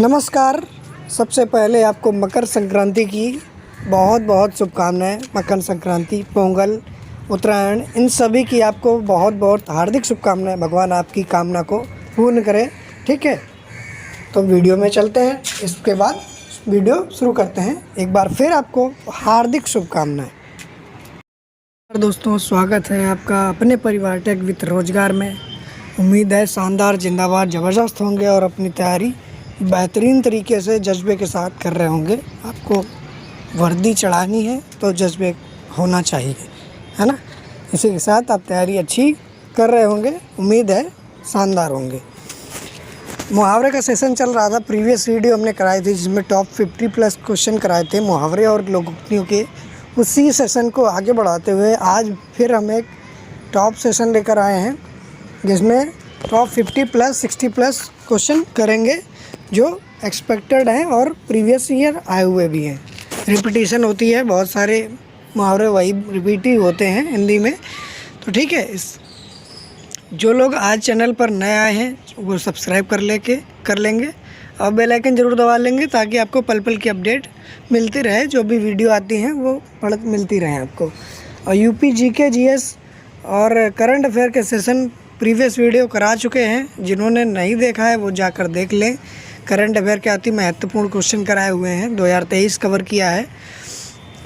नमस्कार। सबसे पहले आपको मकर संक्रांति की बहुत बहुत शुभकामनाएं। मकर संक्रांति, पोंगल, उत्तरायण, इन सभी की आपको बहुत बहुत हार्दिक शुभकामनाएं। भगवान आपकी कामना को पूर्ण करे। ठीक है, तो वीडियो में चलते हैं। इसके बाद वीडियो शुरू करते हैं। एक बार फिर आपको हार्दिक शुभकामनाएं। दोस्तों, स्वागत है आपका अपने परिवार टेक विद रोजगार में। उम्मीद है शानदार, जिंदाबाद, ज़बरदस्त होंगे और अपनी तैयारी बेहतरीन तरीके से जज्बे के साथ कर रहे होंगे। आपको वर्दी चढ़ानी है तो जज्बे होना चाहिए, है ना। इसी के साथ आप तैयारी अच्छी कर रहे होंगे। उम्मीद है शानदार होंगे। मुहावरे का सेशन चल रहा था। प्रीवियस वीडियो हमने कराई थी जिसमें टॉप 50 प्लस क्वेश्चन कराए थे मुहावरे और लोकोक्तियों के। उसी सेशन को आगे बढ़ाते हुए आज फिर हम एक टॉप सेशन लेकर आए हैं जिसमें टॉप 50 प्लस 60 प्लस क्वेश्चन करेंगे जो एक्सपेक्टेड हैं और प्रीवियस ईयर आए हुए भी हैं। रिपीटिशन होती है, बहुत सारे मुहावरे वही रिपीट ही होते हैं हिंदी में। तो ठीक है, जो लोग आज चैनल पर नए आए हैं वो सब्सक्राइब कर लेंगे और बेल आइकन ज़रूर दबा लेंगे ताकि आपको पल पल की अपडेट मिलती रहे। जो भी वीडियो आती हैं वो मिलती रहे आपको। और यूपी जीके जीएस और करंट अफेयर के सेशन प्रीवियस वीडियो करा चुके हैं। जिन्होंने नहीं देखा है वो जाकर देख लें। करंट अफेयर के अति महत्वपूर्ण क्वेश्चन कराए हुए हैं, 2023 कवर किया है,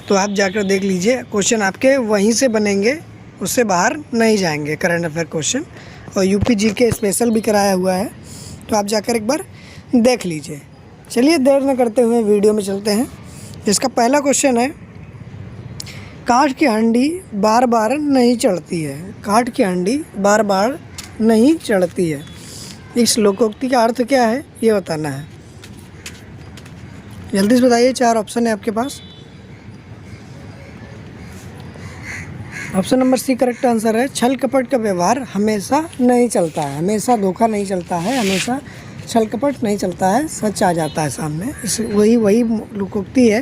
तो आप जाकर देख लीजिए। क्वेश्चन आपके वहीं से बनेंगे, उससे बाहर नहीं जाएंगे करंट अफेयर क्वेश्चन। और यूपी जीके स्पेशल भी कराया हुआ है, तो आप जाकर एक बार देख लीजिए। चलिए देर न करते हुए वीडियो में चलते हैं। जिसका पहला क्वेश्चन है, काठ की हांडी बार बार नहीं चढ़ती है। काठ की हांडी बार बार नहीं चढ़ती है। इस लोकोक्ति का अर्थ क्या है ये बताना है। जल्दी से बताइए। 4 ऑप्शन है आपके पास। Option number C correct answer है। छल कपट का व्यवहार हमेशा नहीं चलता है। हमेशा धोखा नहीं चलता है, हमेशा छल कपट नहीं चलता है, सच आ जाता है सामने। इस वही लोकोक्ति है,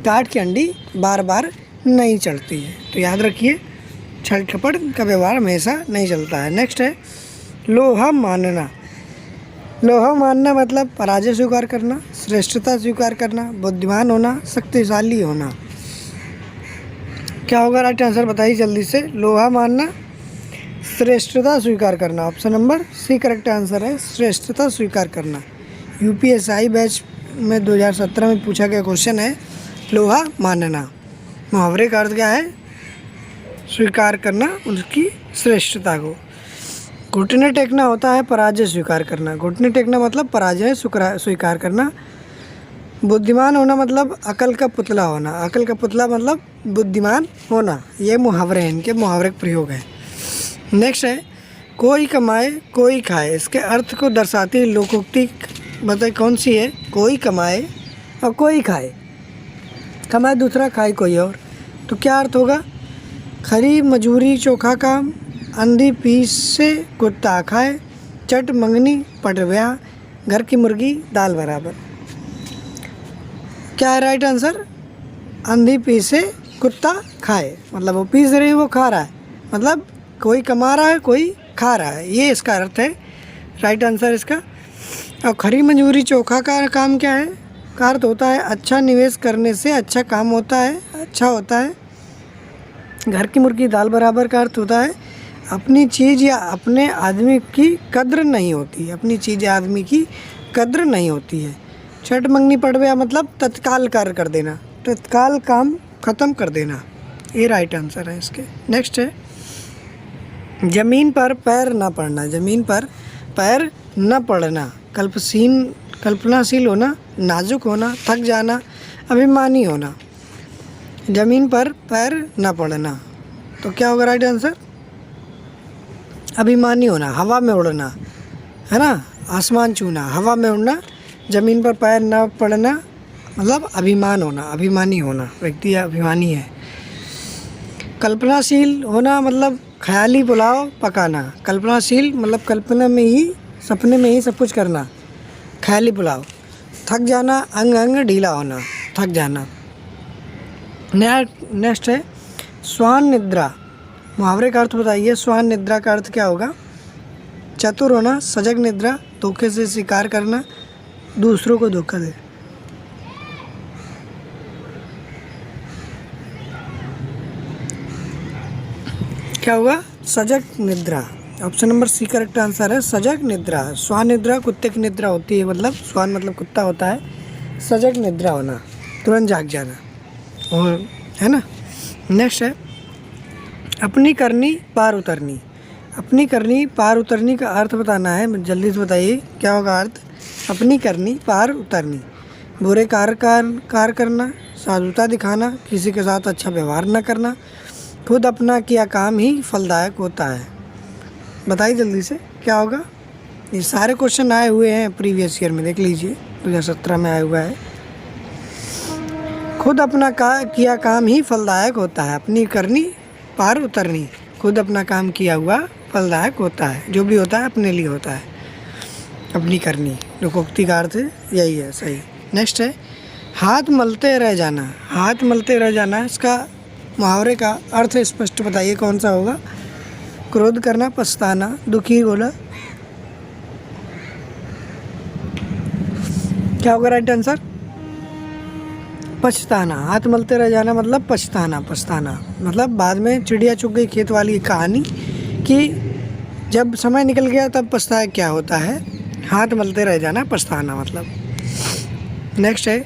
काठ की हांडी बार बार नहीं चढ़ती है। तो याद रखिए, छल कपट का व्यवहार हमेशा नहीं चलता है। नेक्स्ट है, लोहा मानना। लोहा मानना मतलब पराजय स्वीकार करना, श्रेष्ठता स्वीकार करना, बुद्धिमान होना, शक्तिशाली होना। क्या होगा राइट आंसर बताइए जल्दी से। लोहा मानना, श्रेष्ठता स्वीकार करना। Option number C correct answer है, श्रेष्ठता स्वीकार करना। यूपीएसआई बैच में 2017 में पूछा गया क्वेश्चन है लोहा मानना। मुहावरे का अर्थ क्या है? स्वीकार करना उसकी श्रेष्ठता को। घुटने टेकना होता है पराजय स्वीकार करना। घुटने टेकना मतलब पराजय स्वीकार करना। बुद्धिमान होना मतलब अकल का पुतला होना। अकल का पुतला मतलब बुद्धिमान होना। ये मुहावरे हैं, इनके मुहावरे का प्रयोग है। नेक्स्ट है, कोई कमाए कोई खाए। इसके अर्थ को दर्शाती लोकोक्ति बताइए कौन सी है। कोई कमाए और कोई खाए। कमाए दूसरा, खाए कोई और। तो क्या अर्थ होगा? खरी मजूरी चोखा काम, अंधी पीस से कुत्ता खाए, चट मंगनी पट ब्याह, घर की मुर्गी दाल बराबर। क्या है राइट आंसर? अंधी पीस से कुत्ता खाए, मतलब वो पीस रही है, वो खा रहा है, मतलब कोई कमा रहा है कोई खा रहा है, ये इसका अर्थ है। राइट आंसर इसका। और खरी मजूरी चोखा का काम क्या है? का अर्थ होता है अच्छा निवेश करने से अच्छा काम होता है, अच्छा होता है। घर की मुर्गी दाल बराबर का अर्थ होता है अपनी चीज़ या अपने आदमी की कद्र नहीं होती। अपनी चीज़ या आदमी की कद्र नहीं होती है। छठ मंगनी पड़ गया मतलब तत्काल कार्य कर देना, तत्काल काम ख़त्म कर देना। ये राइट आंसर है इसके। नेक्स्ट है, ज़मीन पर पैर न पड़ना। ज़मीन पर पैर न पड़ना। कल्पनाशील होना, नाजुक होना, थक जाना, अभिमानी होना। ज़मीन पर पैर न पड़ना, तो क्या होगा राइट आंसर? अभिमानी होना, हवा में उड़ना, है ना, आसमान छूना, हवा में उड़ना। ज़मीन पर पैर न पड़ना मतलब अभिमान होना, अभिमानी होना, व्यक्ति अभिमानी है। कल्पनाशील होना मतलब ख्याली पुलाव पकाना। कल्पनाशील मतलब कल्पना में ही, सपने में ही सब कुछ करना, ख्याली पुलाव। थक जाना, अंग अंग ढीला होना, थक जाना। नेक्स्ट है, स्वान निद्रा। मुहावरे का अर्थ बताइए। स्वान निद्रा का अर्थ क्या होगा? चतुर होना, सजग निद्रा, धोखे से शिकार करना, दूसरों को धोखा दे। क्या होगा? सजग निद्रा। Option number C correct answer है, सजग निद्रा। स्वान निद्रा कुत्ते की निद्रा होती है, मतलब स्वान मतलब कुत्ता होता है, सजग निद्रा होना, तुरंत जाग जाना, और है ना। नेक्स्ट है अपनी करनी पार उतरनी। अपनी करनी पार उतरनी का अर्थ बताना है, जल्दी से बताइए क्या होगा अर्थ? अपनी करनी पार उतरनी, बुरे कार्य करना, साधुता दिखाना, किसी के साथ अच्छा व्यवहार न करना, खुद अपना किया काम ही फलदायक होता है। बताइए जल्दी से क्या होगा? ये सारे क्वेश्चन आए हुए हैं प्रीवियस ईयर में, देख लीजिए 2017 में आया हुआ है। खुद अपना किया काम ही फलदायक होता है, अपनी करनी पार उतरनी, खुद अपना काम किया हुआ फलदायक होता है, जो भी होता है अपने लिए होता है, अपनी करनी। लोकोक्ति का अर्थ यही है, सही। नेक्स्ट है हाथ मलते रह जाना। हाथ मलते रह जाना, इसका मुहावरे का अर्थ स्पष्ट बताइए कौन सा होगा? क्रोध करना, पछताना, दुखी होना, क्या होगा राइट आंसर? पछताना। हाथ मलते रह जाना मतलब पछताना। पछताना मतलब बाद में चिड़िया चुग गई खेत वाली कहानी, कि जब समय निकल गया तब पछताया क्या होता है। हाथ मलते रह जाना, पछताना मतलब। नेक्स्ट है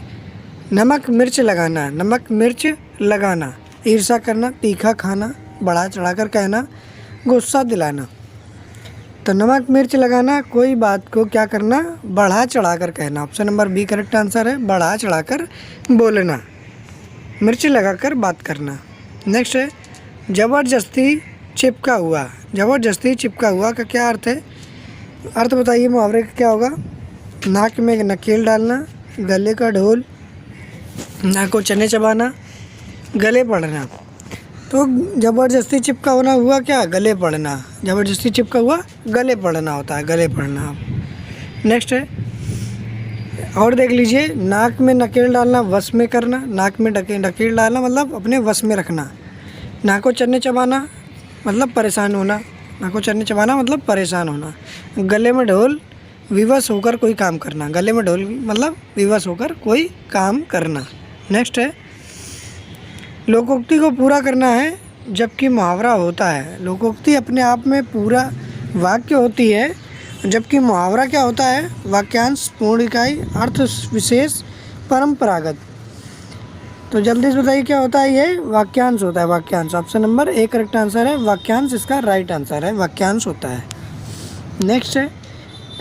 नमक मिर्च लगाना। नमक मिर्च लगाना, ईर्ष्या करना, तीखा खाना, बढ़ा चढ़ाकर कहना, गुस्सा दिलाना। तो नमक मिर्च लगाना, कोई बात को क्या करना? बढ़ा चढ़ाकर कहना। Option number B correct answer है, बढ़ा चढ़ाकर बोलना, मिर्च लगाकर बात करना। नेक्स्ट है ज़बरदस्ती चिपका हुआ। ज़बरदस्ती चिपका हुआ का क्या अर्थ है? अर्थ बताइए मुहावरे का क्या होगा? नाक में नकेल डालना, गले का ढोल, नाक को चने चबाना, गले पड़ना। तो ज़बरदस्ती चिपका होना हुआ क्या? गले पड़ना। ज़बरदस्ती चिपका हुआ गले पड़ना होता है, गले पड़ना। नेक्स्ट है और देख लीजिए, नाक में नकेल डालना, वश में करना। नाक में नकेल डालना मतलब अपने वश में रखना। नाक को चने चबाना मतलब परेशान होना। नाक को चने चबाना मतलब परेशान होना। गले में ढोल, विवश होकर कोई काम करना। गले में ढोल मतलब विवश होकर कोई काम करना। नेक्स्ट है लोकोक्ति को पूरा करना है जबकि मुहावरा होता है। लोकोक्ति अपने आप में पूरा वाक्य होती है, जबकि मुहावरा क्या होता है? वाक्यांश, पूर्ण इकाई, अर्थ विशेष, परंपरागत। तो जल्दी से बताइए क्या होता है? ये वाक्यांश होता है, वाक्यांश। Option number A correct answer है, वाक्यांश इसका राइट आंसर है, वाक्यांश होता है। नेक्स्ट है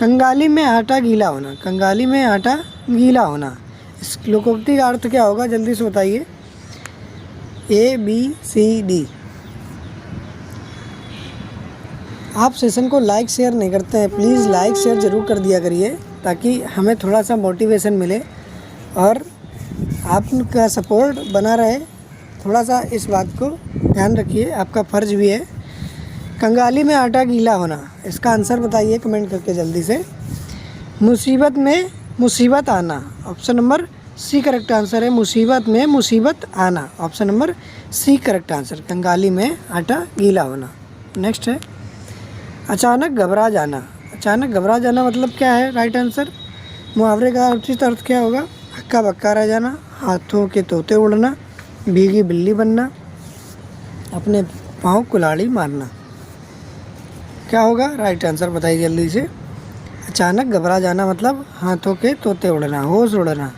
कंगाली में आटा गीला होना। कंगाली में आटा गीला होना, इस लोकोक्ति का अर्थ क्या होगा? जल्दी से बताइए। A B C D. आप सेशन को लाइक शेयर नहीं करते हैं, प्लीज़ लाइक शेयर ज़रूर कर दिया करिए ताकि हमें थोड़ा सा मोटिवेशन मिले और आपका सपोर्ट बना रहे। थोड़ा सा इस बात को ध्यान रखिए, आपका फ़र्ज भी है। कंगाली में आटा गीला होना, इसका आंसर बताइए कमेंट करके जल्दी से। मुसीबत में मुसीबत आना, option number C correct answer है, मुसीबत में मुसीबत आना। Option number C correct answer, कंगाली में आटा गीला होना। नेक्स्ट है अचानक घबरा जाना। अचानक घबरा जाना मतलब क्या है? Right answer. मुहावरे का उचित अर्थ क्या होगा? हक्का बक्का रह जाना, हाथों के तोते उड़ना, भीगी बिल्ली बनना, अपने पाँव कुल्हाड़ी मारना। क्या होगा राइट आंसर? बताइए जल्दी से। अचानक घबरा जाना मतलब हाथों के तोते उड़ना, होश उड़ना,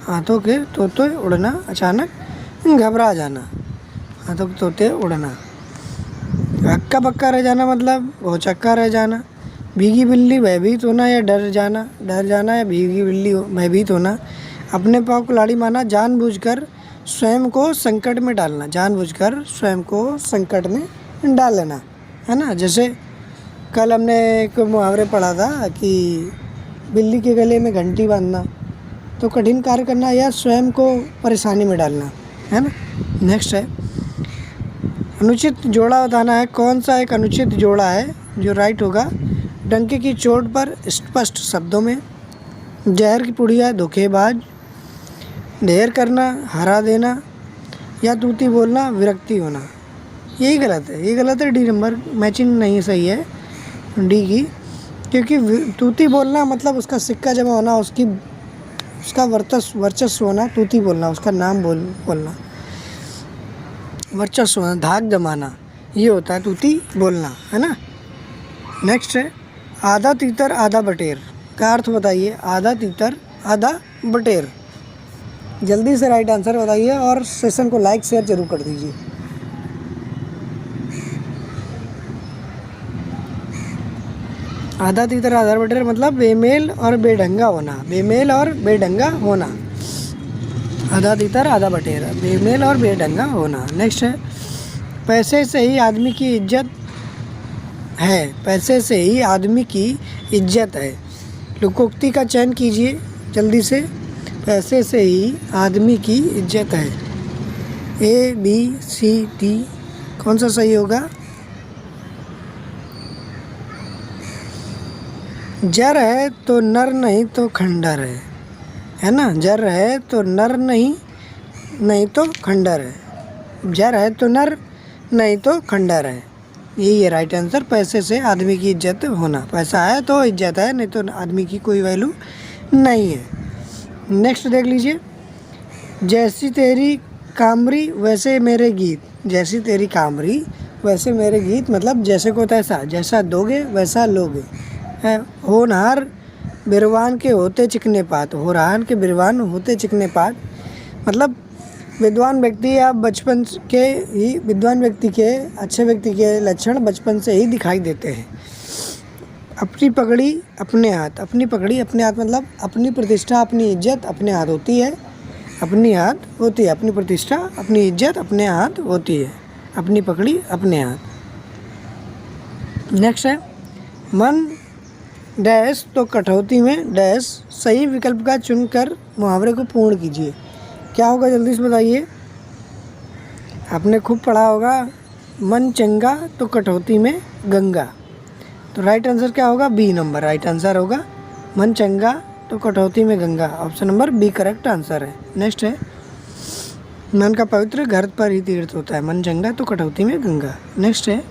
हाथों के तोते उड़ना, अचानक घबरा जाना, हाथों के तोते उड़ना। हक्का बक्का रह जाना मतलब भौचक्का रह जाना, भीगी बिल्ली भयभीत होना या डर जाना या भीगी बिल्ली भयभीत होना, अपने पाँव कुल्हाड़ी मारना, जानबूझकर स्वयं को संकट में डालना, जानबूझकर स्वयं को संकट में डालना, है ना। जैसे कल हमने एक मुहावरे पढ़ा था कि बिल्ली के गले में घंटी बांधना, तो कठिन कार्य करना या स्वयं को परेशानी में डालना, है ना। नेक्स्ट है अनुचित जोड़ा बताना है। कौन सा एक अनुचित जोड़ा है जो राइट होगा? डंके की चोट पर स्पष्ट शब्दों में, जहर की पुड़िया धोखेबाज, ढेर करना हरा देना, या तूती बोलना विरक्ति होना। यही गलत है, ये गलत है। डी नंबर मैचिंग नहीं सही है डी की, क्योंकि तूती बोलना मतलब उसका सिक्का जमा होना, उसकी उसका वर्चस्व होना, तूती बोलना, उसका नाम बोलना, वर्चस्व होना, धाक जमाना, ये होता है तूती बोलना, है ना। नेक्स्ट है आधा तीतर आधा बटेर का अर्थ बताइए। आधा तीतर आधा बटेर। जल्दी से राइट आंसर बताइए और सेशन को लाइक शेयर जरूर कर दीजिए। आधा तीतर आधा बटेर मतलब बेमेल और बेढंगा होना, बेमेल और बेढंगा होना। आधा तीतर आधा बटेर, बेमेल और बेढंगा होना। नेक्स्ट है पैसे से ही आदमी की इज्जत है। पैसे से ही आदमी की इज्जत है। लोकोक्ति का चयन कीजिए जल्दी से। पैसे से ही आदमी की इज्जत है। A, B, C, D कौन सा सही होगा? जर है तो नर नहीं तो खंडर है ना। जर है तो नर नहीं तो खंडर है। जर है तो नर नहीं तो खंडर है, यही है राइट आंसर। पैसे से आदमी की इज्जत होना। पैसा है तो इज्जत है, नहीं तो आदमी की कोई वैल्यू नहीं है। नेक्स्ट देख लीजिए। जैसी तेरी कामरी वैसे मेरे गीत। जैसी तेरी कामरी वैसे मेरे गीत मतलब जैसे को तैसा, जैसा दोगे वैसा लोगे। है होनहार बिरवान के होते चिकने पात। होनहार के बिरवान होते चिकने पात मतलब विद्वान व्यक्ति या बचपन के ही विद्वान व्यक्ति के, अच्छे व्यक्ति के लक्षण बचपन से ही दिखाई देते हैं। अपनी पगड़ी अपने हाथ। अपनी पगड़ी अपने हाथ मतलब अपनी प्रतिष्ठा अपनी इज्जत अपने हाथ होती है। अपनी हाथ होती है, अपनी प्रतिष्ठा अपनी इज्जत अपने हाथ होती है। अपनी पगड़ी अपने हाथ। नेक्स्ट है मन डैश तो कटौती में डैश। सही विकल्प का चुनकर मुहावरे को पूर्ण कीजिए। क्या होगा जल्दी से बताइए। आपने खूब पढ़ा होगा मन चंगा तो कटौती में गंगा। तो राइट आंसर क्या होगा? बी नंबर राइट आंसर होगा। मन चंगा तो कटौती में गंगा, option number B correct answer है। नेक्स्ट है मन का पवित्र घर पर ही तीर्थ होता है। मन चंगा तो कटौती में गंगा। नेक्स्ट है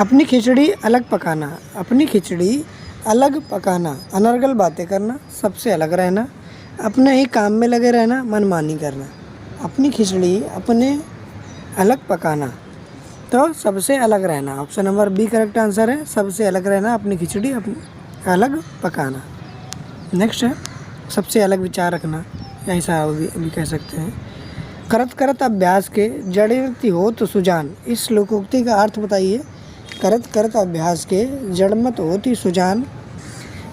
अपनी खिचड़ी अलग पकाना। अपनी खिचड़ी अलग पकाना, अनर्गल बातें करना, सबसे अलग रहना, अपने ही काम में लगे रहना, मनमानी करना। अपनी खिचड़ी अपने अलग पकाना तो सबसे अलग रहना, option number B correct answer है। सबसे अलग रहना, अपनी खिचड़ी अलग पकाना। नेक्स्ट है सबसे अलग विचार रखना, ऐसा भी कह सकते हैं। करत करत अभ्यास के जड़मति हो तो सुजान। इस लोकोक्ति का अर्थ बताइए। करत करत अभ्यास के जड़मत होती सुजान।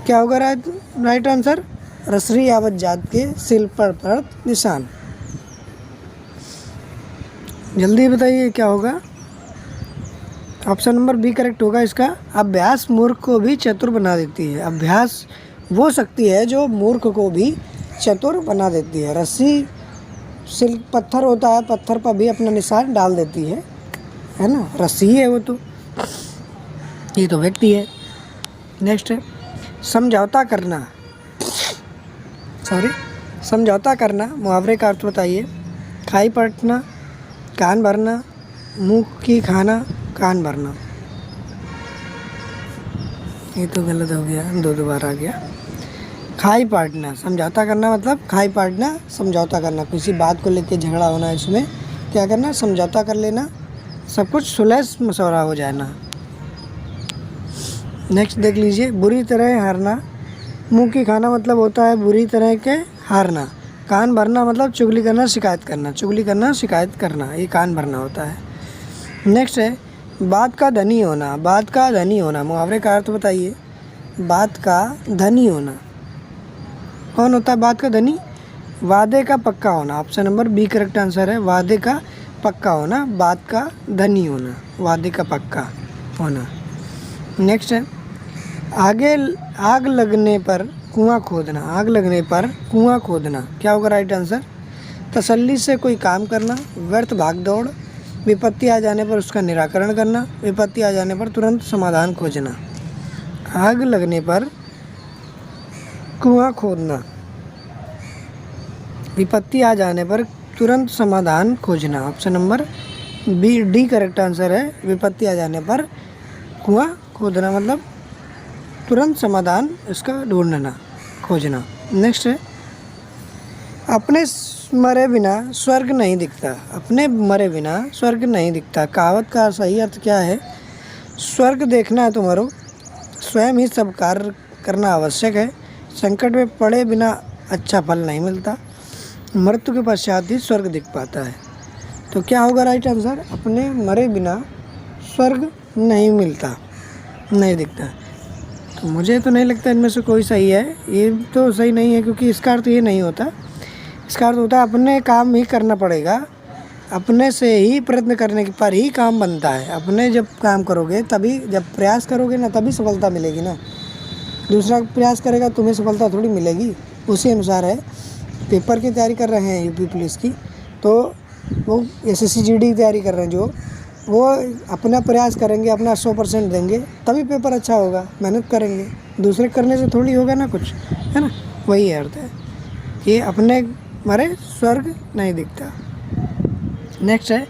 क्या होगा राइट आंसर? रसरी आवत जात के सिल पर पड़त निशान। जल्दी बताइए क्या होगा? ऑप्शन नंबर बी करेक्ट होगा इसका। अभ्यास मूर्ख को भी चतुर बना देती है। अभ्यास वो शक्ति है जो मूर्ख को भी चतुर बना देती है। रस्सी सिल पत्थर होता है, पत्थर पर भी अपना निशान डाल देती है ना। रस्सी है वो, तो ये तो व्यक्ति है। नेक्स्ट है समझौता करना। समझौता करना मुहावरे का अर्थ बताइए। खाई पटना, कान भरना, मुँह की खाना, कान भरना। ये तो गलत हो गया, दो बार आ गया। खाई पाटना, समझौता करना मतलब खाई पाटना, समझौता करना, किसी बात को लेकर झगड़ा होना, इसमें क्या करना? समझौता कर लेना, सब कुछ सुलह मशवरा हो जाना। नेक्स्ट देख लीजिए। बुरी तरह हारना। मुँह की खाना मतलब होता है बुरी तरह के हारना। कान भरना मतलब चुगली करना, शिकायत करना। चुगली करना, शिकायत करना, ये कान भरना होता है। नेक्स्ट है बात का धनी होना। बात का धनी होना मुहावरे का अर्थ बताइए। बात का धनी होना कौन होता है? बात का धनी वादे का पक्का होना, option number B correct answer है। वादे का पक्का होना, बात का धनी होना, वादे का पक्का होना। नेक्स्ट है आग लगने पर कुआं खोदना। आग लगने पर कुआं खोदना क्या होगा राइट आंसर? तसल्ली से कोई काम करना, व्यर्थ भाग दौड़, विपत्ति आ जाने पर उसका निराकरण करना, विपत्ति आ जाने पर तुरंत समाधान खोजना। आग लगने पर कुआं खोदना, विपत्ति आ जाने पर तुरंत समाधान खोजना, option number B D correct answer है। विपत्ति आ जाने पर कुआं खोदना मतलब तुरंत समाधान इसका ढूंढना, खोजना। नेक्स्ट है अपने मरे बिना स्वर्ग नहीं दिखता, अपने मरे बिना स्वर्ग नहीं दिखता। कहावत का सही अर्थ क्या है? स्वर्ग देखना है तुम्हारो, स्वयं ही सब कार्य करना आवश्यक है। संकट में पड़े बिना अच्छा फल नहीं मिलता, मृत्यु के पश्चात ही स्वर्ग दिख पाता है। तो क्या होगा राइट आंसर? अपने मरे बिना स्वर्ग नहीं मिलता, नहीं दिखता। तो मुझे तो नहीं लगता इनमें से कोई सही है। ये तो सही नहीं है, क्योंकि इसका अर्थ ये नहीं होता। इसका अर्थ होता है अपने काम ही करना पड़ेगा, अपने से ही प्रयत्न करने के पर ही काम बनता है। अपने जब काम करोगे तभी, जब प्रयास करोगे ना तभी सफलता मिलेगी ना। दूसरा प्रयास करेगा तुम्हें सफलता थोड़ी मिलेगी। उसी अनुसार है, पेपर की तैयारी कर रहे हैं यूपी पुलिस की, तो वो एसएससी जीडी की तैयारी कर रहे हैं जो, वो अपना प्रयास करेंगे, अपना 100% देंगे तभी पेपर अच्छा होगा। मेहनत करेंगे, दूसरे करने से थोड़ी होगा ना कुछ, है ना। वही अर्थ है कि अपने मरे स्वर्ग नहीं दिखता। नेक्स्ट है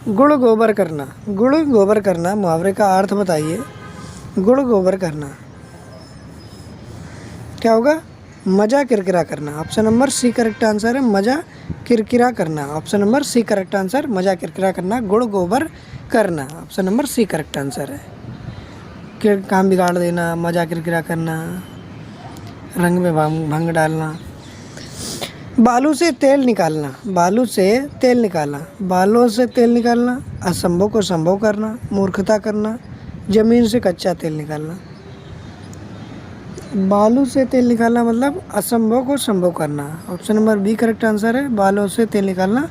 गुड़ गोबर करना। गुड़ गोबर करना मुहावरे का अर्थ बताइए। गुड़ गोबर करना क्या होगा? मजा किरकिरा करना। Option number C correct answer है, मजा किरकिरा करना। Option number C correct answer, मजा किरकिरा करना, गुड़ गोबर करना। Option number C correct answer है। काम बिगाड़ देना, मजा किरकिरा करना, रंग में भंग डालना। बालू से तेल निकालना। बालू से तेल निकालना, बालों से तेल निकालना, असंभव को संभव करना, मूर्खता करना, जमीन से कच्चा तेल निकालना। बालू से तेल निकालना मतलब असंभव को संभव करना। Option number B correct answer है, बालों से तेल निकालना,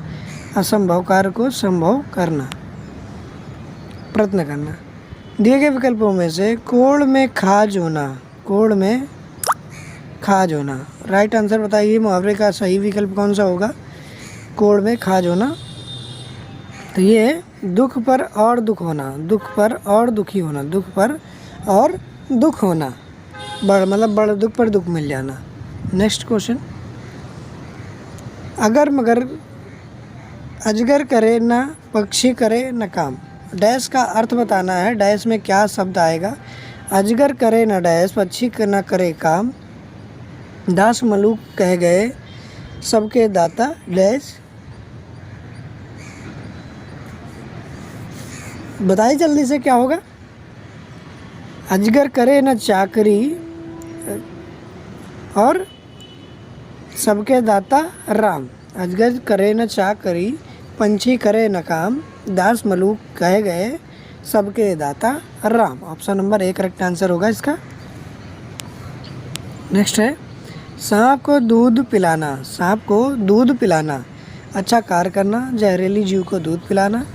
असंभव कार्य को संभव करना, प्रयत्न करना। दिए गए विकल्पों में से कोड़ में खाज होना, कोड़ में खाज होना, राइट आंसर बताइए। मुहावरे का सही विकल्प कौन सा होगा? कोड़ में खाज होना। तो ये दुख पर और दुख होना, दुख पर और दुखी होना, दुख पर और दुख होना, मतलब बड़े दुख पर दुख मिल जाना। नेक्स्ट क्वेश्चन, अगर मगर अजगर करे ना पक्षी करे न काम। डैश का अर्थ बताना है, डैश में क्या शब्द आएगा? अजगर करे न डैश, पक्षी न करे काम, दास मलूक कह गए सबके दाता डैश। बताइए जल्दी से क्या होगा? अजगर करे न चाकरी और सबके दाता राम। अजगर करे न चाकरी, पंछी करे न काम, दास मलूक कहे गए सबके दाता Ram. Option number A correct answer होगा इसका। नेक्स्ट है सांप को दूध पिलाना। सांप को दूध पिलाना, अच्छा कार्य करना, जहरीली जीव को दूध पिलाना,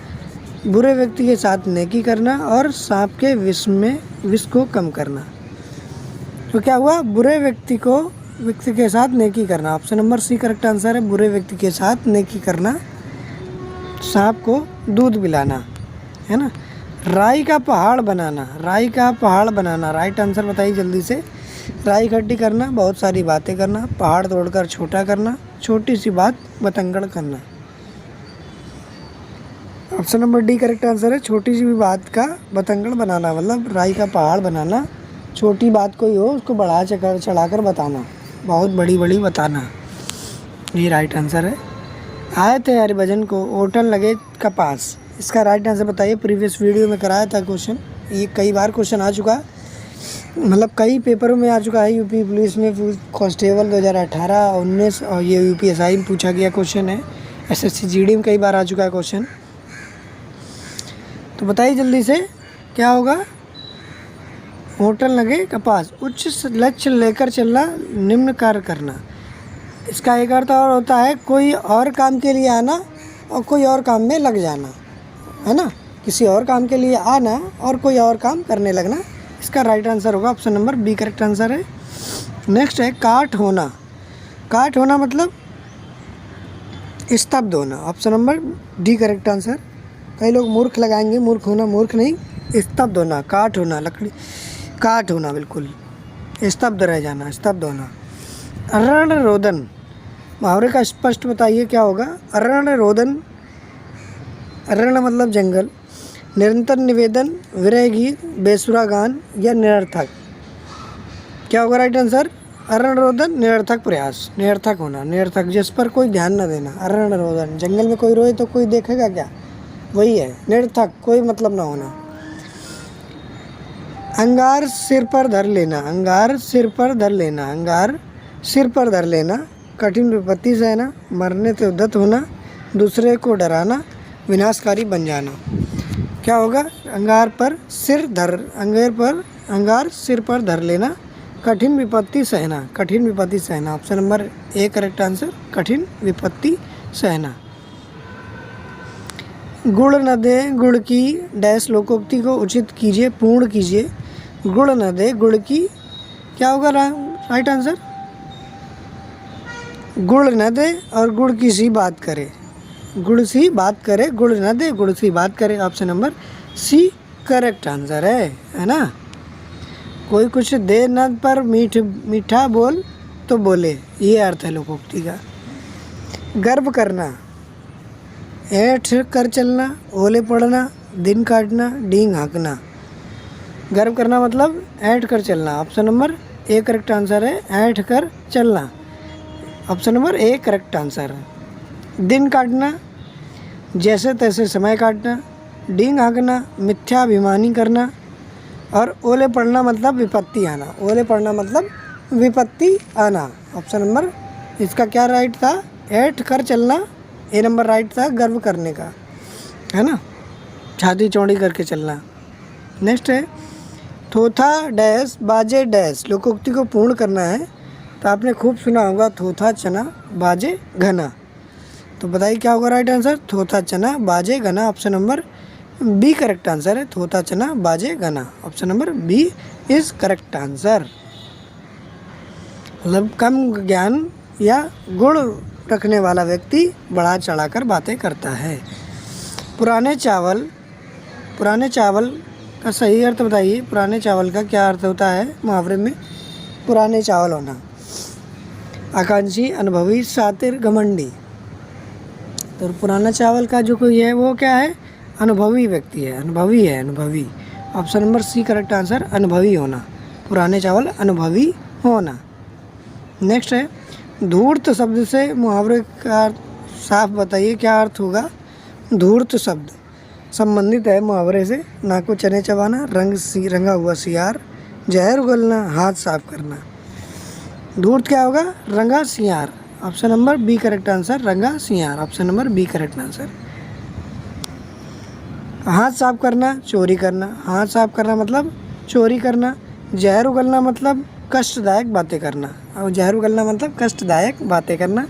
बुरे व्यक्ति के साथ नेकी करना और सांप के विष को कम करना। तो क्या हुआ? बुरे व्यक्ति के साथ नेकी करना। Option number C correct answer है, बुरे व्यक्ति के साथ नेकी करना, सांप को दूध पिलाना, है ना। राई का पहाड़ बनाना। राई का पहाड़ बनाना, राइट आंसर बताइए जल्दी से। राई इकट्ठी करना, बहुत सारी बातें करना, पहाड़ तोड़कर छोटा करना, छोटी सी बात बतंगड़ करना। Option number D correct answer है, छोटी सी भी बात का बतंगड़ बनाना, मतलब राई का पहाड़ बनाना, छोटी बात कोई हो उसको बढ़ा चढ़ाकर बताना, बहुत बड़ी बताना, ये राइट आंसर है। आए थे हरिभजन को ओटन लगे कपास, इसका राइट आंसर बताइए। प्रीवियस वीडियो में कराया था क्वेश्चन, ये कई बार क्वेश्चन आ चुका, मतलब कई पेपरों में आ चुका है। यूपी पुलिस में कांस्टेबल 2018, 19 और ये यूपीएसआई में पूछा गया क्वेश्चन है। एसएससी जीडी में कई बार आ चुका है क्वेश्चन। तो बताइए जल्दी से क्या होगा? होटल लगे कपास, उच्च लक्ष्य लेकर चलना, निम्न कार्य करना। इसका एक अर्थ और होता है कोई और काम के लिए आना और कोई और काम में लग जाना, है ना। किसी और काम के लिए आना और कोई और काम करने लगना, इसका राइट आंसर होगा option number B correct answer है। नेक्स्ट है काट होना। काट होना मतलब स्तब्ध होना, option number D correct answer. कई लोग मूर्ख लगाएंगे, मूर्ख होना, मूर्ख नहीं, स्तब्ध होना, काट होना, लकड़ी काट होना, बिल्कुल स्तब्ध रह जाना, स्तब्ध होना। रण रोदन, मुहावरे का स्पष्ट बताइए क्या होगा? रण रोदन, रण मतलब जंगल, निरंतर निवेदन, विरह गीत, बेसुरा गान या निरर्थक। क्या होगा राइट आंसर? अरण रोदन निरर्थक प्रयास, निरर्थक होना, निरर्थक जिस पर कोई ध्यान न देना। अरण रोदन, जंगल में कोई रोए तो कोई देखेगा क्या, वही है निरर्थक, कोई मतलब ना होना। अंगार सिर पर धर लेना, अंगार सिर पर धर लेना, अंगार सिर पर धर लेना, कठिन विपत्ति सहना, मरने से उद्यत होना, दूसरे को डराना, विनाशकारी बन जाना। क्या होगा, अंगार पर सिर धर, अंगार सिर पर धर लेना, कठिन विपत्ति सहना, कठिन विपत्ति सहना। Option number A correct answer, कठिन विपत्ति सहना। गुड़ न दे गुड़ की डैश लोकोक्ति को उचित कीजिए, पूर्ण कीजिए। गुड़ न दे गुड़ की, क्या होगा राइट आंसर, गुड़ न दे और गुड़ की सी बात करे, गुड़ सी बात करे, गुड़ न दे गुड़ सी बात करे। Option number C correct answer है ना। कोई कुछ दे न पर मीठा बोल तो बोले, ये अर्थ है लोकोक्ति का। गर्व करना, ऐठ कर चलना, ओले पड़ना, दिन काटना, डींग हाँकना। गर्व करना मतलब ऐठ कर चलना। Option number A correct answer है, ऐठ कर चलना। Option number A correct answer है। दिन काटना, जैसे तैसे समय काटना, डींग हाँकना, मिथ्याभिमानी करना, और ओले पड़ना मतलब विपत्ति आना, ओले पड़ना मतलब विपत्ति आना। ऑप्शन नंबर इसका क्या राइट था, ऐठ कर चलना, ए नंबर राइट था गर्व करने का, है ना, छाती चौड़ी करके चलना। नेक्स्ट है थोथा डैश बाजे डैश, लोकोक्ति को पूर्ण करना है तो आपने खूब सुना होगा थोथा चना बाजे घना। तो बताइए क्या होगा राइट आंसर, थोथा चना बाजे घना। Option number B correct answer है, थोथा चना बाजे घना। Option number B is correct answer. मतलब कम ज्ञान या गुण रखने वाला व्यक्ति बढ़ा चढ़ाकर बातें करता है। पुराने चावल, पुराने चावल का सही अर्थ बताइए, पुराने चावल का क्या अर्थ होता है मुहावरे में, पुराने चावल होना। आकांक्षी, अनुभवी, शातिर, घमंडी। तो पुराना चावल का जो कोई है वो क्या है, अनुभवी व्यक्ति है, अनुभवी है, अनुभवी। Option number C correct answer, अनुभवी होना, पुराने चावल अनुभवी होना। नेक्स्ट है धूर्त शब्द से मुहावरे का साफ बताइए क्या अर्थ होगा। धूर्त शब्द संबंधित है मुहावरे से, नाक को चने चबाना, रंगा हुआ सियार, जहर उगलना, हाथ साफ करना। धूर्त क्या होगा, रंगा सियार। Option number B correct answer, रंगा सियार। Option number B correct answer. हाथ साफ करना, चोरी करना, हाथ साफ करना मतलब चोरी करना। जहर उगलना मतलब कष्टदायक बातें करना, और जहर उगलना मतलब कष्टदायक बातें करना।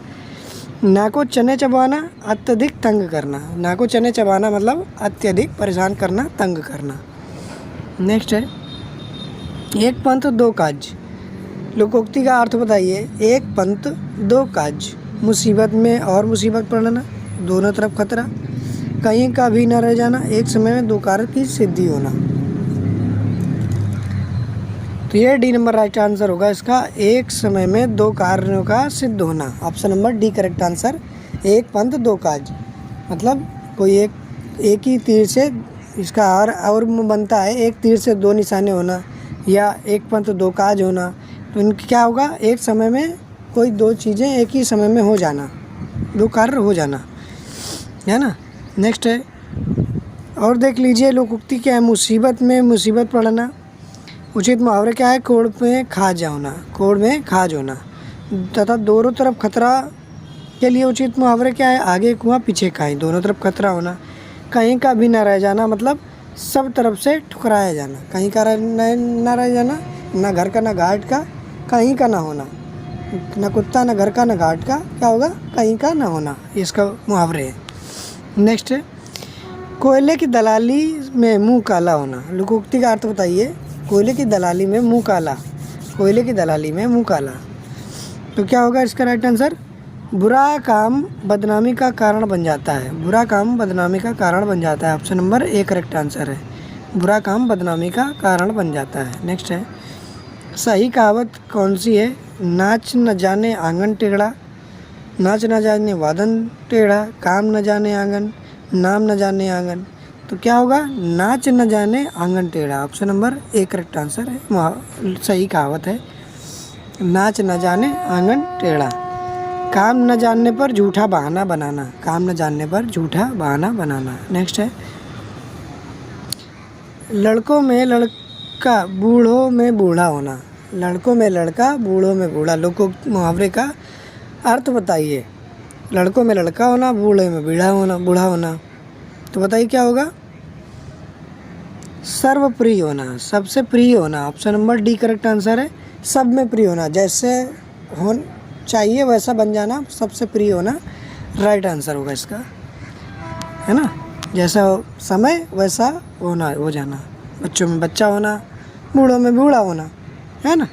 नाक को चने चबाना, अत्यधिक तंग करना, नाक को चने चबाना मतलब अत्यधिक परेशान करना, तंग करना। नेक्स्ट है एक पंथ दो काज, लोकोक्ति का अर्थ बताइए। एक पंथ दो काज, मुसीबत में और मुसीबत पड़ना, दोनों तरफ खतरा, कहीं का भी न रह जाना, एक समय में दो कार्य की सिद्धि होना। तो ये डी नंबर राइट आंसर होगा इसका, एक समय में दो कार्यों का सिद्ध होना। Option number D correct answer, एक पंथ दो काज मतलब कोई एक ही तीर से, इसका और बनता है एक तीर से दो निशाने होना, या एक पंथ दो काज होना। तो इनकी क्या होगा, एक समय में कोई दो चीज़ें एक ही समय में हो जाना, दो कार्य हो जाना, है ना। नेक्स्ट है और देख लीजिए लोकोक्ति क्या है, मुसीबत में मुसीबत पड़ना। उचित मुहावरे क्या है, कोड़ में खाज होना, कोड़ में खाज होना। तथा दोनों तरफ खतरा के लिए उचित मुहावरे क्या है, आगे कुआं पीछे काई, दोनों तरफ खतरा होना। कहीं का भी ना रह जाना मतलब सब तरफ से ठुकराया जाना, कहीं का ना रह जाना, ना घर का ना घाट का, कहीं का ना होना, ना कुत्ता ना घर का ना घाट का, क्या होगा, कहीं का ना होना, इसका मुहावरे है। नेक्स्ट है कोयले की दलाली में मुंह काला होना, लोकोक्ति का अर्थ बताइए। कोयले की दलाली में मुंह काला, कोयले की दलाली में मुंह काला। तो क्या होगा इसका राइट आंसर, बुरा काम बदनामी का कारण बन जाता है, बुरा काम बदनामी का कारण बन जाता है। Option number A correct answer है, बुरा काम बदनामी का कारण बन जाता है। नेक्स्ट है सही कहावत कौन सी है, नाच न जाने आंगन टेढ़ा, नाच न जाने वादन टेढ़ा, काम न जाने आंगन, नाम न जाने आंगन। तो क्या होगा, नाच न जाने आंगन टेढ़ा। Option number A correct answer है, सही कहावत है। नाच न जाने आंगन टेढ़ा, काम न जानने पर झूठा बहाना बनाना, काम न जानने पर झूठा बहाना बनाना। नेक्स्ट है लड़कों में लड़का बूढ़ों में बूढ़ा होना, लड़कों में लड़का बूढ़ों में बूढ़ा। लोगों मुहावरे का अर्थ बताइए। लड़कों में लड़का होना, बूढ़े में बूढ़ा होना। तो बताइए क्या होगा? सर्वप्रिय होना, सबसे प्रिय होना। Option number D correct answer है। सब में प्रिय होना, जैसे हो चाहिए वैसा बन जाना, सबसे प्रिय होना राइट आंसर होगा इसका, है ना। जैसा समय वैसा होना, हो जाना। बच्चों में बच्चा होना, बूढ़ों में बूढ़ा होना, है ना।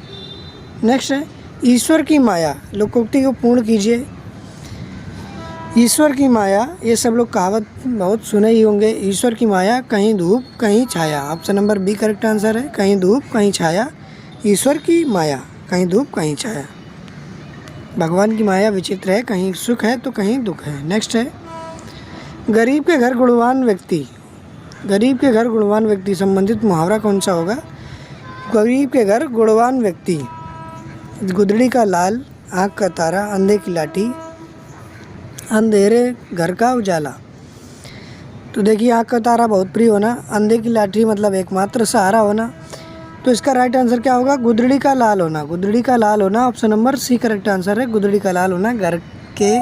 नेक्स्ट है ईश्वर की माया, लोकोक्ति को पूर्ण कीजिए। ईश्वर की माया, ये सब लोग कहावत बहुत सुने ही होंगे। ईश्वर की माया कहीं धूप कहीं छाया। Option number B correct answer है। कहीं धूप कहीं छाया, ईश्वर की माया कहीं धूप कहीं छाया। भगवान की माया विचित्र है, कहीं सुख है तो कहीं दुख है। नेक्स्ट है गरीब के घर गुणवान व्यक्ति, गरीब के घर गुणवान व्यक्ति संबंधित मुहावरा कौन सा होगा? गरीब के घर गुणवान व्यक्ति, गुदड़ी का लाल, आँख का तारा, अंधे की लाठी, अंधेरे घर का उजाला। तो देखिए आँख का तारा बहुत प्रिय होना, अंधे की लाठी मतलब एकमात्र सहारा होना। तो इसका राइट आंसर क्या होगा? गुदड़ी का लाल होना, गुदड़ी का लाल होना। Option number C correct answer है। गुदड़ी का लाल होना, घर के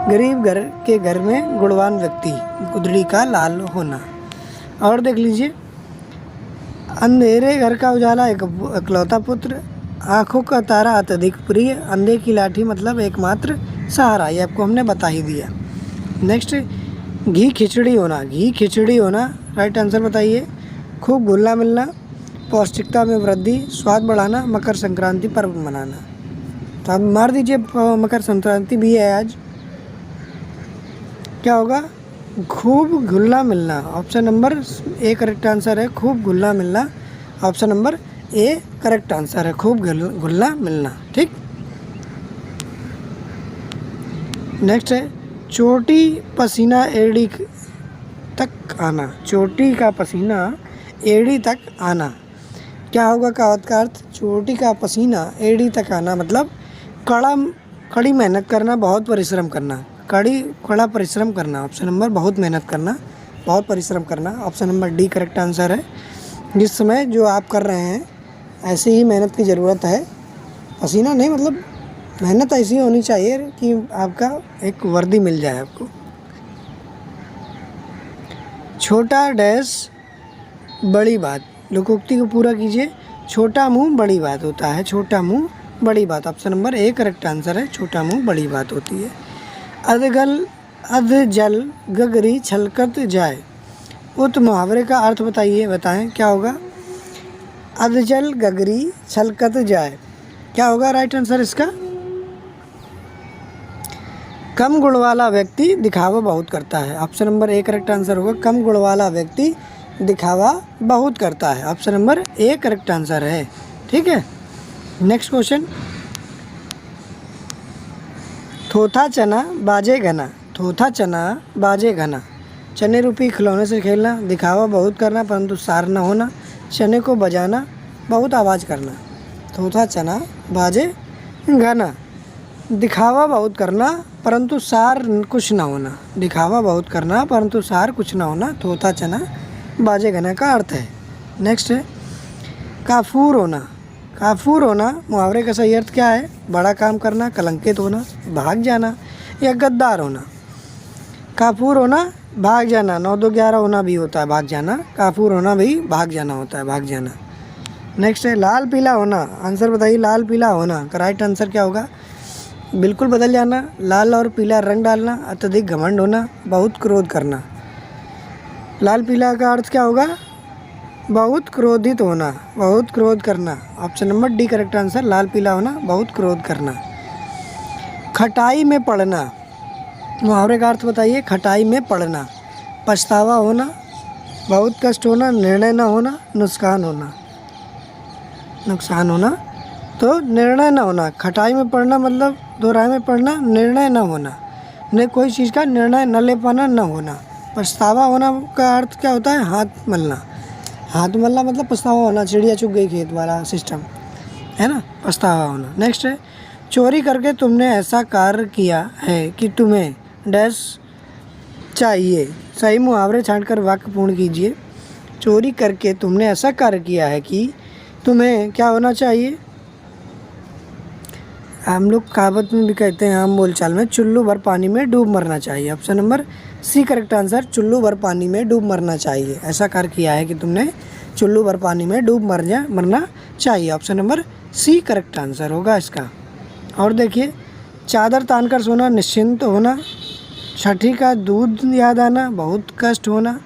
गरीब घर के घर में गुणवान व्यक्ति, गुदड़ी का लाल होना। और देख लीजिए अंधेरे घर का उजाला इकलौता पुत्र, आँखों का तारा अत्यधिक प्रिय, अंधे की लाठी मतलब एकमात्र सहारा। ये आपको हमने बता ही दिया। नेक्स्ट घी खिचड़ी होना, घी खिचड़ी होना राइट आंसर बताइए। खूब घुलना मिलना, पौष्टिकता में वृद्धि, स्वाद बढ़ाना, मकर संक्रांति पर्व मनाना। तो आप मार दीजिए मकर संक्रांति भी है आज। क्या होगा? खूब घुलना मिलना। Option number A correct answer है। खूब घुलना मिलना, option number A correct answer है। खूब घुलना मिलना, ठीक। नेक्स्ट है चोटी पसीना एड़ी तक आना, चोटी का पसीना एड़ी तक आना। क्या होगा कहावत का अर्थ? चोटी का पसीना एड़ी तक आना मतलब कड़ी मेहनत करना, बहुत परिश्रम करना, कड़ा परिश्रम करना। ऑप्शन नंबर बहुत मेहनत करना, बहुत परिश्रम करना। Option number D correct answer है। जिस समय जो आप कर रहे हैं ऐसे ही मेहनत की ज़रूरत है, पसीना नहीं मतलब मेहनत ऐसी होनी चाहिए कि आपका एक वर्दी मिल जाए आपको। छोटा डैश बड़ी बात, लोकोक्ति को पूरा कीजिए। छोटा मुंह बड़ी बात होता है, छोटा मुंह बड़ी बात। Option number A correct answer है। छोटा मुंह बड़ी बात होती है। अध जल गगरी छलकत जाए, उत मुहावरे का अर्थ बताएं क्या होगा? अध जल गगरी छलकत जाए, क्या होगा राइट आंसर इसका? कम गुण वाला व्यक्ति दिखावा बहुत करता है। Option number A correct answer होगा। कम गुण वाला व्यक्ति दिखावा बहुत करता है। Option number A correct answer है, ठीक है। नेक्स्ट क्वेश्चन थोथा चना बाजे घना, थोथा चना बाजे घना। चने रूपी खिलौने से खेलना, दिखावा बहुत करना परंतु सार न होना, चने को बजाना, बहुत आवाज़ करना। थोथा चना बाजे घना, दिखावा बहुत करना परंतु सार कुछ ना होना, दिखावा बहुत करना परंतु सार कुछ ना होना, थोथा चना बाजे घना का अर्थ है। नेक्स्ट है काफूर होना, काफूर होना मुहावरे का सही अर्थ क्या है? बड़ा काम करना, कलंकित होना, भाग जाना या गद्दार होना। काफूर होना भाग जाना, 9 2 11 होना भी होता है भाग जाना, काफूर होना भी भाग जाना होता है, भाग जाना। नेक्स्ट है लाल पीला होना, आंसर बताइए। लाल पीला होना का राइट आंसर क्या होगा? बिल्कुल बदल जाना, लाल और पीला रंग डालना, अत्यधिक घमंड होना, बहुत क्रोध करना। लाल पीला का अर्थ क्या होगा? बहुत क्रोधित होना, बहुत क्रोध करना। Option number D correct answer. लाल पीला होना, बहुत क्रोध करना। खटाई में पड़ना, मुहावरे का अर्थ बताइए। खटाई में पड़ना, पछतावा होना, बहुत कष्ट होना, निर्णय न होना, नुकसान होना, नुकसान होना। तो निर्णय न होना, खटाई में पड़ना मतलब दोहराई में पड़ना, निर्णय न होना, न कोई चीज़ का निर्णय न ले पाना, न होना। पछतावा होना का अर्थ क्या होता है? हाथ मलना, हाथ मलना मतलब पछतावा होना, चिड़िया चुग गई खेत वाला सिस्टम, है ना, पछतावा होना। नेक्स्ट है चोरी करके तुमने ऐसा कार्य किया है कि तुम्हें डैश चाहिए। सही मुहावरे छांटकर वाक्य पूर्ण कीजिए। चोरी करके तुमने ऐसा कार्य किया है कि तुम्हें क्या होना चाहिए। हम लोग कहावत में भी कहते हैं, आम बोलचाल में, चुल्लू भर पानी में डूब मरना चाहिए। Option number C correct answer, चुल्लू भर पानी में डूब मरना चाहिए। ऐसा कार्य किया है कि तुमने चुल्लू भर पानी में डूब मरना चाहिए। Option number C correct answer होगा इसका। और देखिए, चादर तानकर सोना, निश्चिंत होना। छठी का दूध याद आना, बहुत कष्ट होना।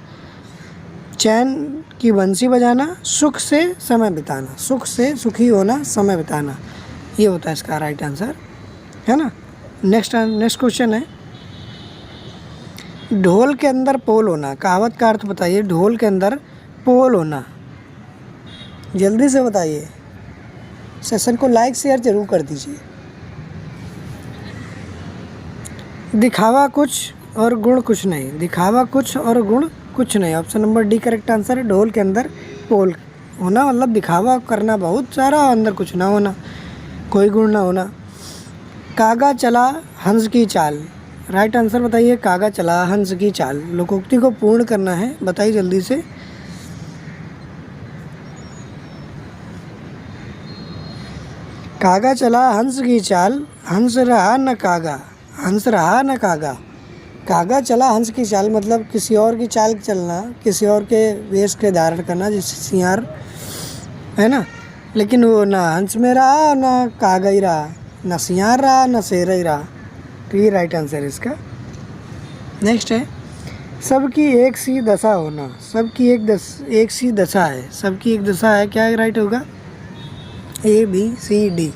चैन की बंसी बजाना, सुख से समय बिताना। सुख से सुखी होना, समय बिताना, ये होता है इसका राइट आंसर, है ना। नेक्स्ट क्वेश्चन है ढोल के अंदर पोल होना। कहावत का अर्थ बताइए। ढोल के अंदर पोल होना, जल्दी से बताइए। सेशन को लाइक शेयर जरूर कर दीजिए। दिखावा कुछ और गुण कुछ नहीं। दिखावा कुछ और गुण कुछ नहीं। Option number D correct answer है। ढोल के अंदर पोल होना मतलब दिखावा करना बहुत सारा, अंदर कुछ ना होना, कोई गुण ना होना। कागा चला हंस की चाल, राइट आंसर बताइए। कागा चला हंस की चाल, लोकोक्ति को पूर्ण करना है, बताइए जल्दी से। कागा चला हंस की चाल, हंस रहा न कागा, हंस रहा न कागा। कागा चला हंस की चाल मतलब किसी और की चाल चलना, किसी और के वेश के धारण करना, जैसे सियार, है ना। लेकिन वो ना हंस में रहा, ना कागा ही रहा, ना सियार रहा, ना शेर ही रहा। तो ये राइट आंसर है इसका। नेक्स्ट है सबकी एक सी दशा होना। सबकी एक सी दशा है। सबकी एक दशा है, क्या राइट होगा। ए बी सी डी,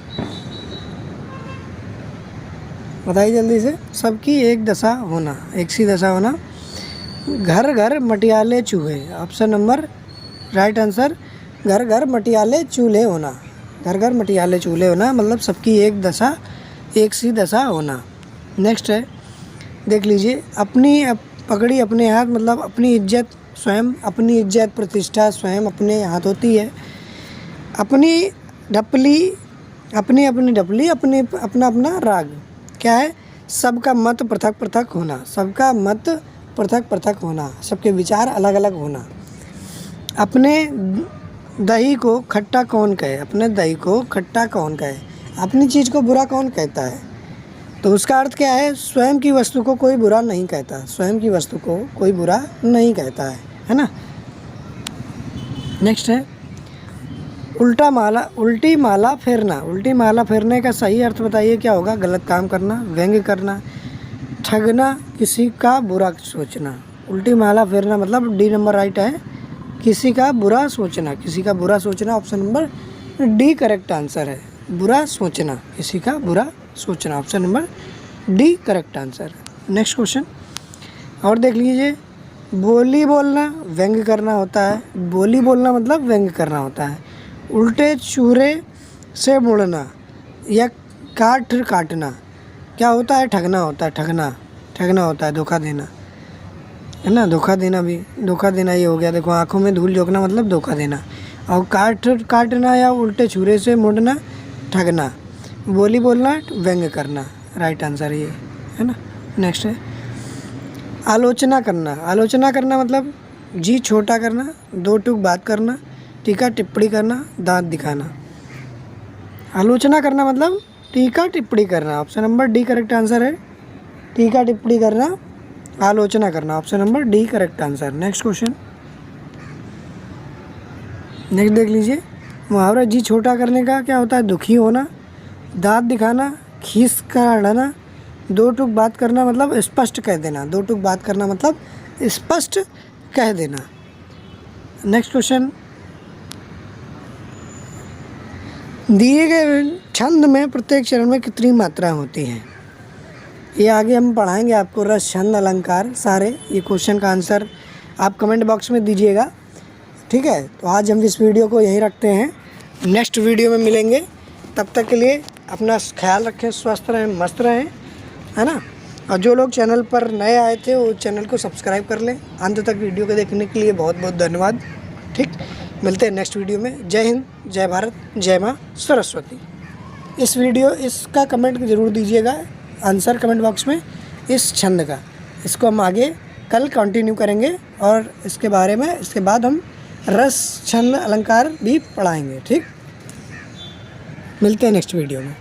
बताइए जल्दी से। सबकी एक दशा होना, एक सी दशा होना। घर घर मटियाले चूहे, ऑप्शन नंबर राइट आंसर, घर घर मटियाले चूल्हे होना। घर घर मटियाले चूल्हे होना मतलब सबकी एक दशा, एक सी दशा होना। नेक्स्ट है देख लीजिए, अपनी पकड़ी अपने हाथ मतलब अपनी इज्जत स्वयं, अपनी इज्जत प्रतिष्ठा स्वयं अपने हाथ होती है। अपनी ढपली, अपनी अपनी ढपली, अपनी अपना अपना राग, क्या है। सबका मत पृथक पृथक होना। सबका मत पृथक पृथक होना, सबके विचार अलग अलग होना। अपने दही को खट्टा कौन कहे। अपने दही को खट्टा कौन कहे। अपनी चीज़ को बुरा कौन कहता है। तो उसका अर्थ क्या है, स्वयं की वस्तु को कोई बुरा नहीं कहता। स्वयं की वस्तु को कोई बुरा नहीं कहता है ना। नेक्स्ट है उल्टी माला फेरना। उल्टी माला फेरने का सही अर्थ बताइए क्या होगा। गलत काम करना, व्यंग्य करना, ठगना, किसी का बुरा सोचना। उल्टी माला फेरना मतलब डी नंबर राइट है, किसी का बुरा सोचना। किसी का बुरा सोचना, option number D correct answer है। बुरा सोचना, किसी का बुरा सोचना, option number D correct answer. Next question और देख लीजिए, बोली बोलना व्यंग्य करना होता है। बोली बोलना मतलब व्यंग्य करना होता है। उल्टे चूरे से मुड़ना या काट काटना क्या होता है, ठगना होता है। ठगना होता है, धोखा देना, है ना। धोखा देना भी, धोखा देना ये हो गया। देखो, आंखों में धूल झोंकना मतलब धोखा देना, और काटना या उल्टे छुरे से मुड़ना ठगना। बोली बोलना व्यंग्य करना, राइट आंसर ये, है ना। नेक्स्ट है आलोचना करना। आलोचना करना मतलब जी छोटा करना, दो टूक बात करना, टीका टिप्पणी करना, दांत दिखाना। आलोचना करना मतलब टीका टिप्पणी करना, option number D correct answer है। टीका टिप्पणी करना, आलोचना करना, option number D correct answer. Next question, next देख लीजिए, मुहावरा जी छोटा करने का क्या होता है, दुखी होना, दांत दिखाना, खीस का अड़ना, दो टूक बात करना मतलब स्पष्ट कह देना। दो टूक बात करना मतलब स्पष्ट कह देना। नेक्स्ट क्वेश्चन, दिए गए छंद में प्रत्येक चरण में कितनी मात्राएं होती हैं। ये आगे हम पढ़ाएंगे आपको, रस छंद अलंकार सारे। ये क्वेश्चन का आंसर आप कमेंट बॉक्स में दीजिएगा, ठीक है। तो आज हम इस वीडियो को यहीं रखते हैं, नेक्स्ट वीडियो में मिलेंगे। तब तक के लिए अपना ख्याल रखें, स्वस्थ रहें, मस्त रहें, है ना। और जो लोग चैनल पर नए आए थे वो चैनल को सब्सक्राइब कर लें। अंत तक वीडियो को देखने के लिए बहुत बहुत धन्यवाद। ठीक। मिलते हैं नेक्स्ट वीडियो में। जय हिंद, जय भारत, जय माँ सरस्वती। इसका कमेंट ज़रूर दीजिएगा आंसर कमेंट बॉक्स में इस छंद का। इसको हम आगे कल कंटिन्यू करेंगे और इसके बाद हम रस छंद अलंकार भी पढ़ाएंगे। ठीक, मिलते हैं नेक्स्ट वीडियो में।